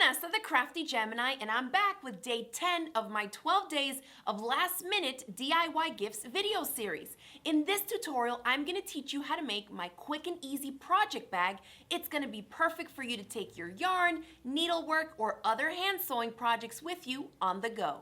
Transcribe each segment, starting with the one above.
Vanessa, the Crafty Gemini, and I'm back with day 10 of my 12 days of last-minute DIY gifts video series. In this tutorial, I'm going to teach you how to make my quick and easy project bag. It's going to be perfect for you to take your yarn, needlework, or other hand sewing projects with you on the go.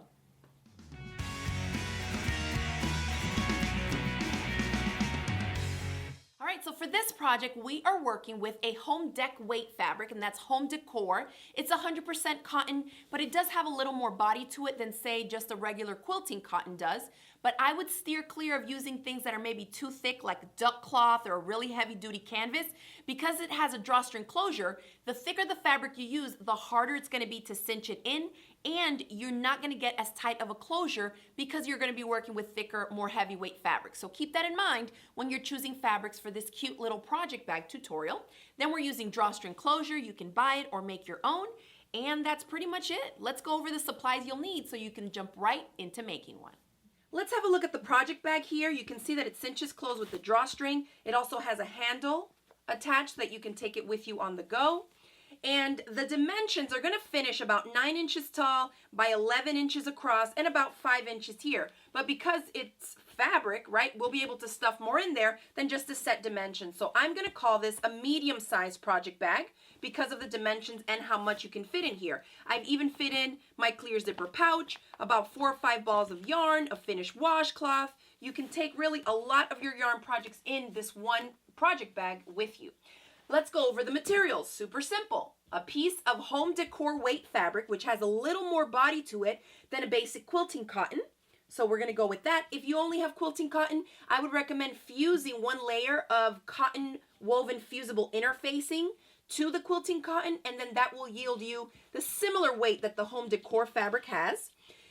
Alright, so for this project, we are working with a home dec weight fabric, and that's home decor. It's 100% cotton, but it does have a little more body to it than, say, just a regular quilting cotton does. But I would steer clear of using things that are maybe too thick, like duck cloth or a really heavy-duty canvas. Because it has a drawstring closure, the thicker the fabric you use, the harder it's going to be to cinch it in, and you're not going to get as tight of a closure because you're going to be working with thicker, more heavyweight fabric. So keep that in mind when you're choosing fabrics for this cute little project bag tutorial. Then we're using drawstring closure. You can buy it or make your own. And that's pretty much it. Let's go over the supplies you'll need so you can jump right into making one. Let's have a look at the project bag here. You can see that it cinches closed with the drawstring. It also has a handle attached so that you can take it with you on the go. And the dimensions are going to finish about 9 inches tall by 11 inches across and about 5 inches here. But because it's fabric, right, we'll be able to stuff more in there than just a set dimension. So I'm going to call this a medium-sized project bag because of the dimensions and how much you can fit in here. I've even fit in my clear zipper pouch, about 4 or 5 balls of yarn, a finished washcloth. You can take really a lot of your yarn projects in this one project bag with you. Let's go over the materials. Super simple. A piece of home decor weight fabric, which has a little more body to it than a basic quilting cotton. So we're going to go with that. If you only have quilting cotton, I would recommend fusing one layer of cotton woven fusible interfacing to the quilting cotton, and then that will yield you the similar weight that the home decor fabric has.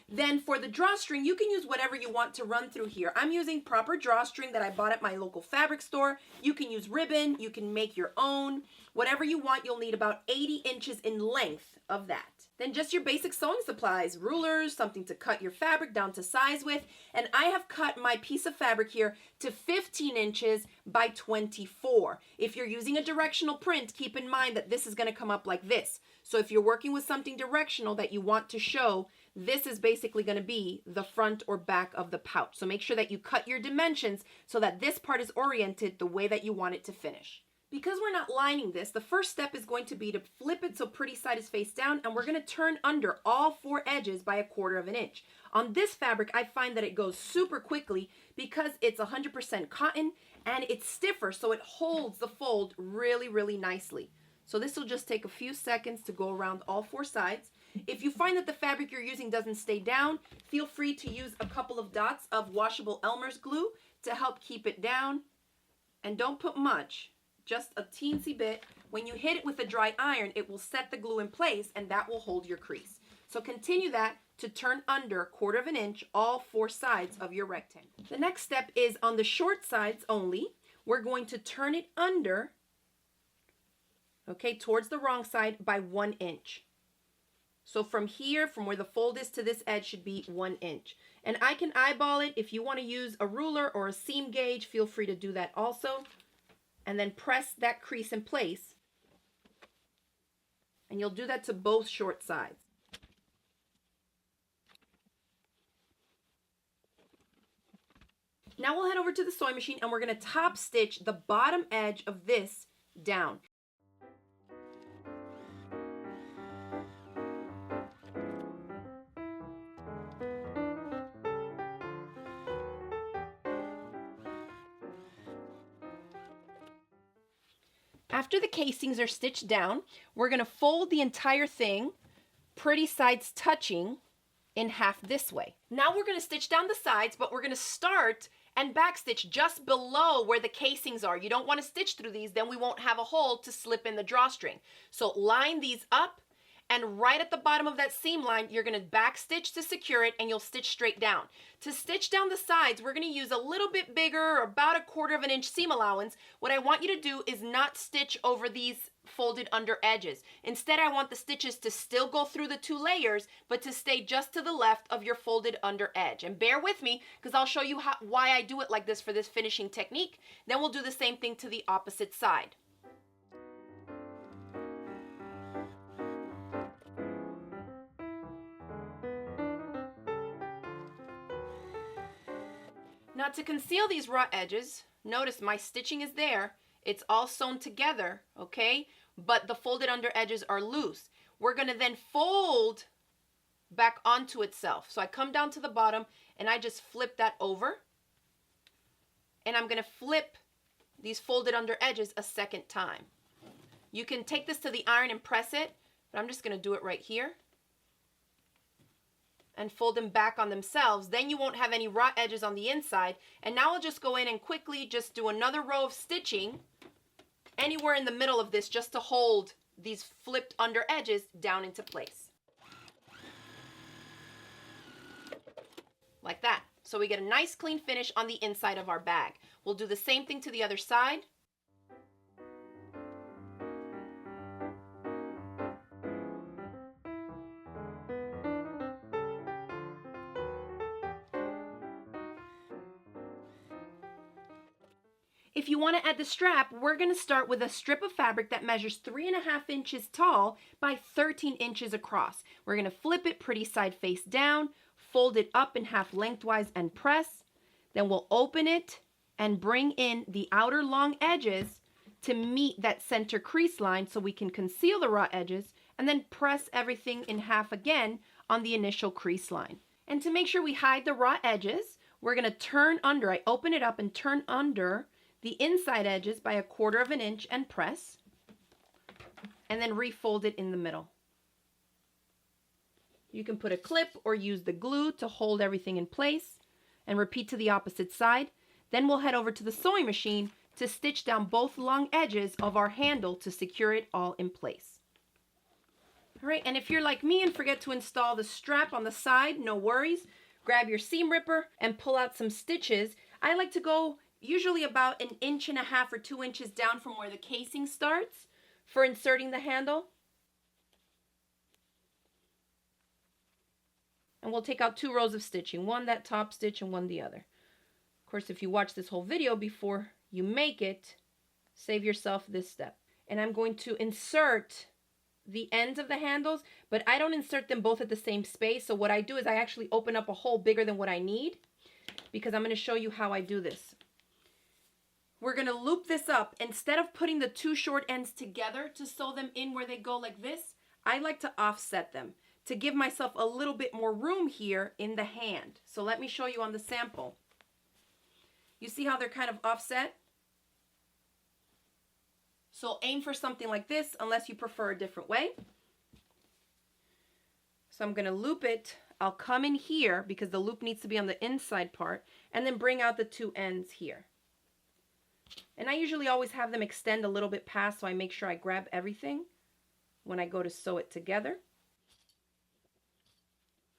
Then for the drawstring, you can use whatever you want to run through here. I'm using proper drawstring that I bought at my local fabric store. You can use ribbon, you can make your own. Whatever you want, you'll need about 80 inches in length of that. Then just your basic sewing supplies, rulers, something to cut your fabric down to size with. And I have cut my piece of fabric here to 15 inches by 24. If you're using a directional print, keep in mind that this is going to come up like this. So if you're working with something directional that you want to show, this is basically going to be the front or back of the pouch. So make sure that you cut your dimensions so that this part is oriented the way that you want it to finish. Because we're not lining this, the first step is going to be to flip it so pretty side is face down, and we're going to turn under all 4 edges by 1/4 of an inch. On this fabric, I find that it goes super quickly because it's 100% cotton and it's stiffer, so it holds the fold really, really nicely. So this will just take a few seconds to go around all 4 sides. If you find that the fabric you're using doesn't stay down, feel free to use a couple of dots of washable Elmer's glue to help keep it down. And don't put much, just a teensy bit. When you hit it with a dry iron, it will set the glue in place and that will hold your crease. So continue that to turn under 1/4 of an inch all 4 sides of your rectangle. The next step is on the short sides only. We're going to turn it under, okay, towards the wrong side by 1 inch. So from here, from where the fold is to this edge should be 1 inch. And I can eyeball it. If you want to use a ruler or a seam gauge, feel free to do that also. And then press that crease in place. And you'll do that to both short sides. Now we'll head over to the sewing machine and we're going to top stitch the bottom edge of this down. After the casings are stitched down, we're going to fold the entire thing, pretty sides touching, in half this way. Now we're going to stitch down the sides, but we're going to start and backstitch just below where the casings are. You don't want to stitch through these, then we won't have a hole to slip in the drawstring. So line these up, and right at the bottom of that seam line, you're going to backstitch to secure it, and you'll stitch straight down. To stitch down the sides, we're going to use a little bit bigger, about 1/4 of an inch seam allowance. What I want you to do is not stitch over these folded under edges. Instead, I want the stitches to still go through the 2 layers, but to stay just to the left of your folded under edge. And bear with me, because I'll show you why I do it like this for this finishing technique. Then we'll do the same thing to the opposite side. Now to conceal these raw edges, notice my stitching is there. It's all sewn together, okay? But the folded under edges are loose. We're gonna then fold back onto itself. So I come down to the bottom and I just flip that over. And I'm gonna flip these folded under edges a second time. You can take this to the iron and press it, but I'm just gonna do it right here. And fold them back on themselves. Then you won't have any raw edges on the inside. And now I'll just go in and quickly just do another row of stitching anywhere in the middle of this just to hold these flipped under edges down into place. Like that. So we get a nice clean finish on the inside of our bag. We'll do the same thing to the other side. If you want to add the strap, we're going to start with a strip of fabric that measures 3.5 inches tall by 13 inches across. We're going to flip it pretty side face down, fold it up in half lengthwise and press. Then we'll open it and bring in the outer long edges to meet that center crease line so we can conceal the raw edges, and then press everything in half again on the initial crease line. And to make sure we hide the raw edges, we're going to turn under. I open it up and turn under the inside edges by 1/4 inch and press, and then refold it in the middle. You can put a clip or use the glue to hold everything in place, and repeat to the opposite side. Then we'll head over to the sewing machine to stitch down both long edges of our handle to secure it all in place. All right, and if you're like me and forget to install the strap on the side, no worries. Grab your seam ripper and pull out some stitches. I like to go usually about 1.5 inches or 2 inches down from where the casing starts for inserting the handle. And we'll take out 2 rows of stitching, one that top stitch and one the other. Of course, if you watch this whole video before you make it, save yourself this step. And I'm going to insert the ends of the handles, but I don't insert them both at the same space. So what I do is I actually open up a hole bigger than what I need, because I'm going to show you how I do this. We're going to loop this up. Instead of putting the 2 short ends together to sew them in where they go like this, I like to offset them to give myself a little bit more room here in the hand. So let me show you on the sample. You see how they're kind of offset? So aim for something like this unless you prefer a different way. So I'm going to loop it. I'll come in here because the loop needs to be on the inside part, and then bring out the 2 ends here. And I usually always have them extend a little bit past, so I make sure I grab everything when I go to sew it together.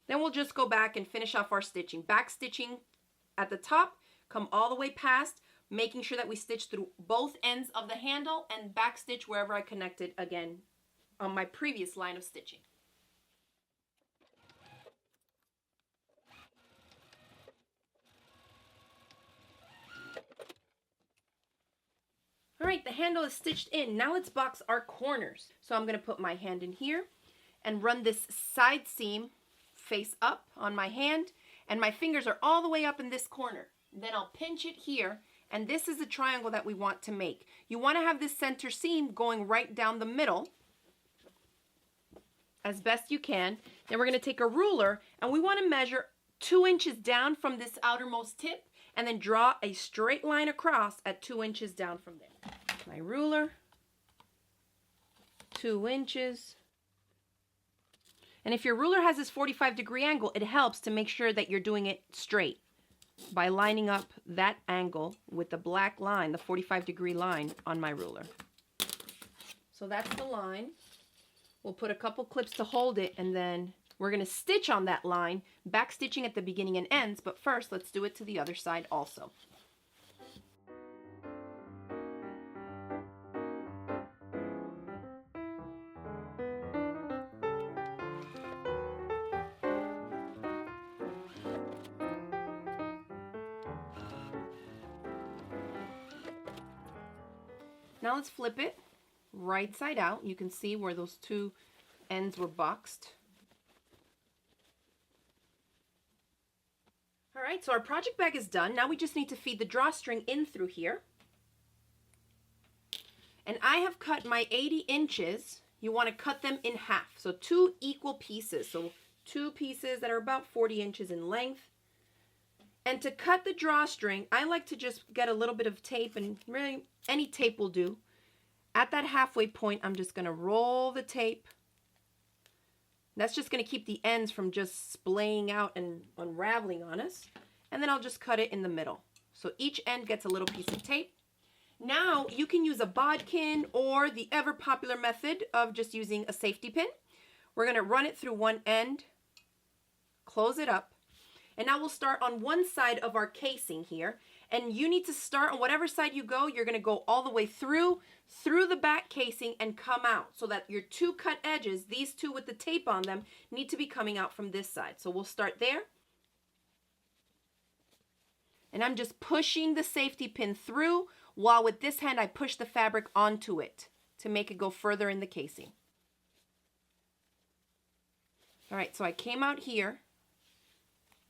Then we'll just go back and finish off our stitching. Back stitching at the top, come all the way past, making sure that we stitch through both ends of the handle, and back stitch wherever I connected again on my previous line of stitching. All right, the handle is stitched in. Now let's box our corners. So I'm going to put my hand in here and run this side seam face up on my hand, and my fingers are all the way up in this corner. Then I'll pinch it here, and this is the triangle that we want to make. You want to have this center seam going right down the middle as best you can. Then we're going to take a ruler, and we want to measure 2 inches down from this outermost tip, and then draw a straight line across at 2 inches down from there. My ruler, 2 inches. And if your ruler has this 45-degree angle, it helps to make sure that you're doing it straight by lining up that angle with the black line, the 45-degree line on my ruler. So that's the line. We'll put a couple clips to hold it, and then we're going to stitch on that line, back stitching at the beginning and ends, but first let's do it to the other side also. Now let's flip it right side out. You can see where those 2 ends were boxed. All right, so our project bag is done. Now we just need to feed the drawstring in through here. And I have cut my 80 inches. You want to cut them in half. So 2 equal pieces. So 2 pieces that are about 40 inches in length. And to cut the drawstring, I like to just get a little bit of tape, and really any tape will do. At that halfway point, I'm just going to roll the tape. That's just going to keep the ends from just splaying out and unraveling on us. And then I'll just cut it in the middle. So each end gets a little piece of tape. Now you can use a bodkin or the ever popular method of just using a safety pin. We're going to run it through one end, close it up, and now we'll start on one side of our casing here. And you need to start on whatever side you go. You're going to go all the way through the back casing and come out, so that your 2 cut edges, these 2 with the tape on them, need to be coming out from this side. So we'll start there. And I'm just pushing the safety pin through, while with this hand I push the fabric onto it to make it go further in the casing. All right, so I came out here,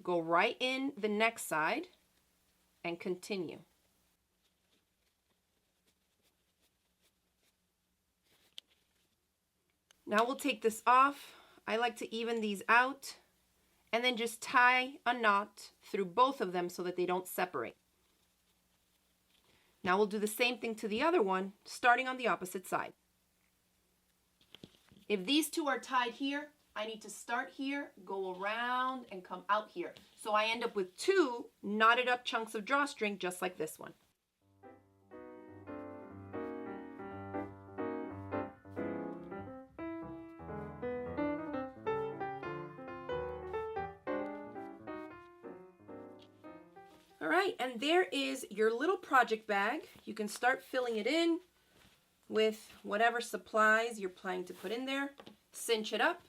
go right in the next side, and continue. Now we'll take this off. I like to even these out and then just tie a knot through both of them so that they don't separate. Now we'll do the same thing to the other one, starting on the opposite side. If these 2 are tied here, I need to start here, go around, and come out here. So I end up with 2 knotted up chunks of drawstring just like this one. All right, and there is your little project bag. You can start filling it in with whatever supplies you're planning to put in there. Cinch it up.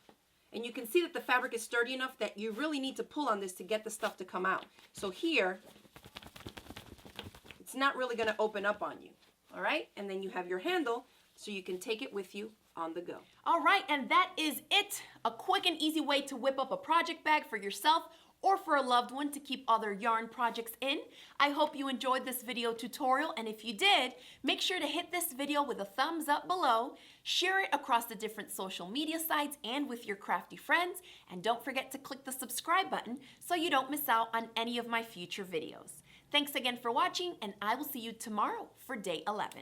And you can see that the fabric is sturdy enough that you really need to pull on this to get the stuff to come out. So here, it's not really going to open up on you. All right? And then you have your handle so you can take it with you on the go. All right, and that is it. A quick and easy way to whip up a project bag for yourself or for a loved one to keep other yarn projects in. I hope you enjoyed this video tutorial, and if you did, make sure to hit this video with a thumbs up below, share it across the different social media sites and with your crafty friends, and don't forget to click the subscribe button so you don't miss out on any of my future videos. Thanks again for watching, and I will see you tomorrow for day 11.